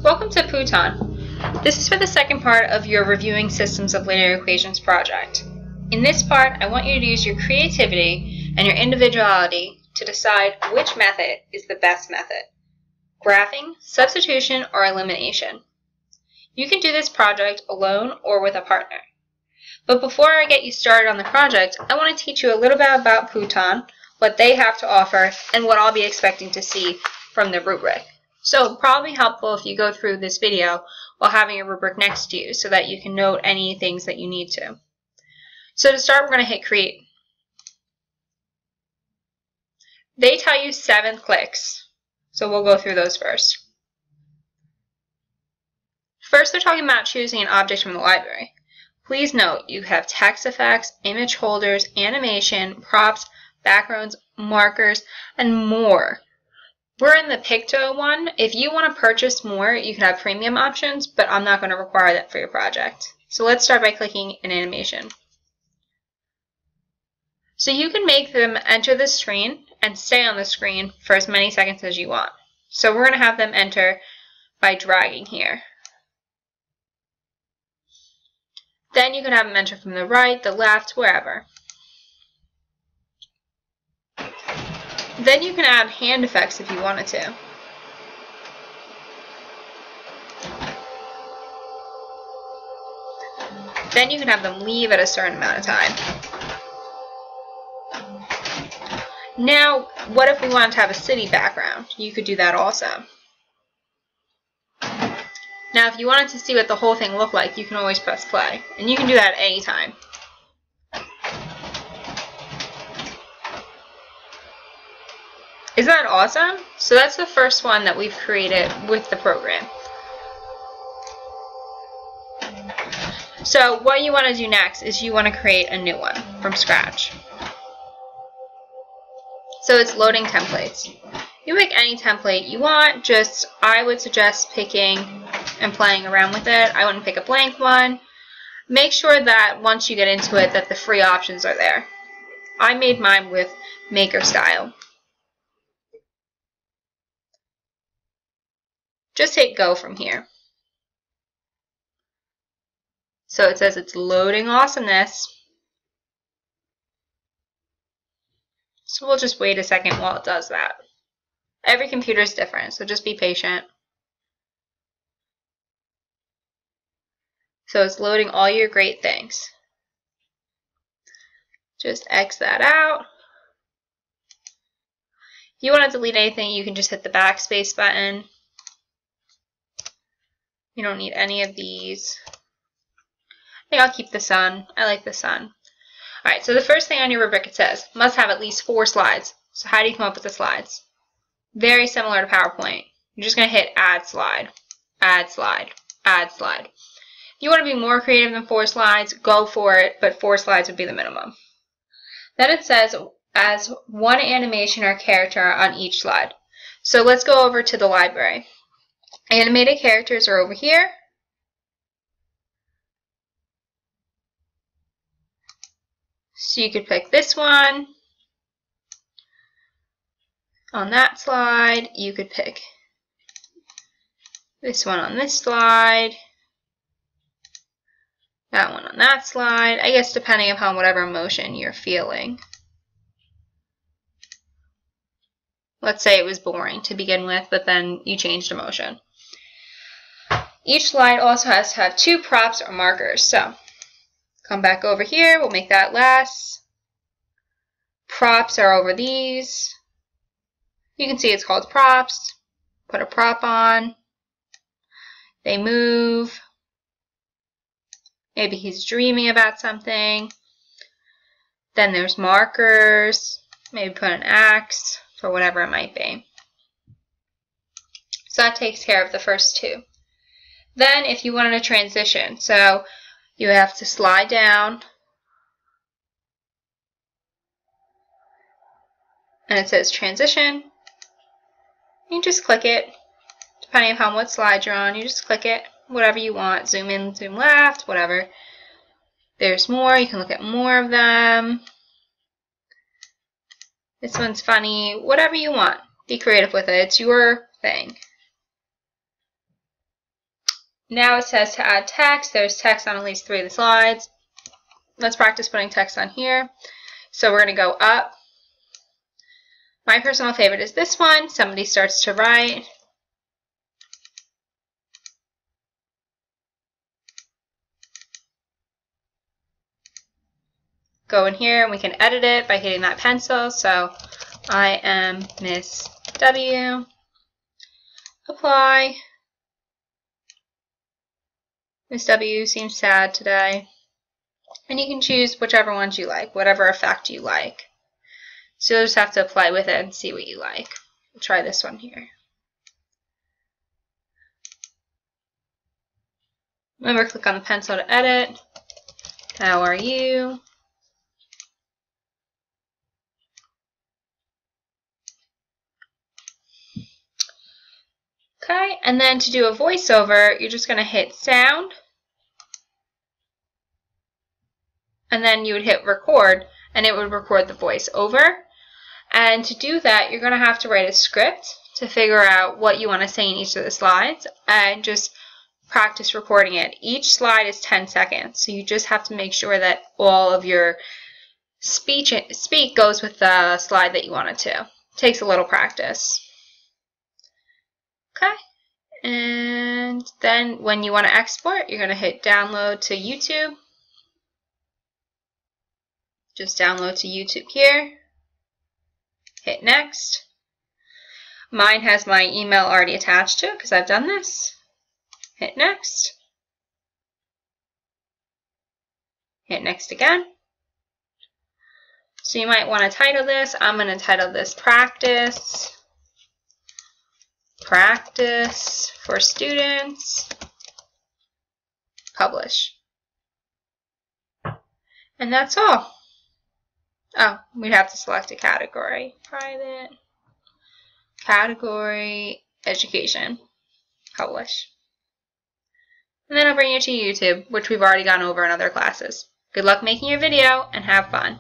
Welcome to Puton. This is for the second part of your Reviewing Systems of Linear Equations project. In this part, I want you to use your creativity and your individuality to decide which method is the best method: graphing, substitution, or elimination. You can do this project alone or with a partner. But before I get you started on the project, I want to teach you a little bit about Puton, what they have to offer, and what I'll be expecting to see from the rubric. So it'll probably be helpful if you go through this video while having a rubric next to you so that you can note any things that you need to. So to start, we're going to hit create. They tell you 7 clicks, so we'll go through those first. First, they're talking about choosing an object from the library. Please note you have text effects, image holders, animation, props, backgrounds, markers, and more. We're in the Picto one. If you want to purchase more, you can have premium options, but I'm not going to require that for your project. So let's start by clicking an animation. So you can make them enter the screen and stay on the screen for as many seconds as you want. So we're going to have them enter by dragging here. Then you can have them enter from the right, the left, wherever. Then you can add hand effects if you wanted to. Then you can have them leave at a certain amount of time. Now, what if we wanted to have a city background? You could do that also. Now, if you wanted to see what the whole thing looked like, you can always press play. And you can do that at any time. Isn't that awesome? So that's the first one that we've created with the program. So what you want to do next is you want to create a new one from scratch. So it's loading templates. You pick any template you want, I would suggest picking and playing around with it. I wouldn't pick a blank one. Make sure that once you get into it that the free options are there. I made mine with Maker Style. Just hit go from here. So it says it's loading awesomeness. So we'll just wait a second while it does that. Every computer is different, so just be patient. So it's loading all your great things. Just X that out. If you want to delete anything, you can just hit the backspace button. You don't need any of these. I think I'll keep the sun. I like the sun. Alright, so the first thing on your rubric, it says, must have at least 4 slides. So how do you come up with the slides? Very similar to PowerPoint. You're just going to hit add slide, add slide, add slide. If you want to be more creative than 4 slides, go for it, but 4 slides would be the minimum. Then it says, as one animation or character on each slide. So let's go over to the library. Animated characters are over here. So you could pick this one. On that slide, you could pick this one on this slide. That one on that slide. I guess depending upon whatever emotion you're feeling. Let's say it was boring to begin with, but then you changed emotion. Each slide also has to have 2 props or markers. So come back over here. We'll make that last. Props are over these. You can see it's called props. Put a prop on. They move. Maybe he's dreaming about something. Then there's markers. Maybe put an X for whatever it might be. So that takes care of the first 2. Then if you wanted a transition, so you have to slide down and it says transition. You just click it. Depending upon what slide you're on, you just click it. Whatever you want. Zoom in, zoom left, whatever. There's more. You can look at more of them. This one's funny. Whatever you want. Be creative with it. It's your thing. Now it says to add text. There's text on at least 3 of the slides. Let's practice putting text on here. So we're going to go up. My personal favorite is this one. Somebody starts to write. Go in here and we can edit it by hitting that pencil. So I am Miss W. Apply. Miss W seems sad today. And you can choose whichever ones you like, whatever effect you like. So you'll just have to play with it and see what you like. We'll try this one here. Remember, click on the pencil to edit. How are you? Okay, and then to do a voiceover, you're just going to hit sound. And then you would hit record, and it would record the voice over. And to do that, you're going to have to write a script to figure out what you want to say in each of the slides, and just practice recording it. Each slide is 10 seconds, so you just have to make sure that all of your speak goes with the slide that you want it to. It takes a little practice. Okay, and then when you want to export, you're going to hit download to YouTube. Just download to YouTube here. Hit next. Mine has my email already attached to it because I've done this. Hit next. Hit next again. So you might want to title this. I'm going to title this Practice for Students. Publish. And that's all. Oh, we'd have to select a category. Private. Category. Education. Publish. And then I'll bring you to YouTube, which we've already gone over in other classes. Good luck making your video, and have fun.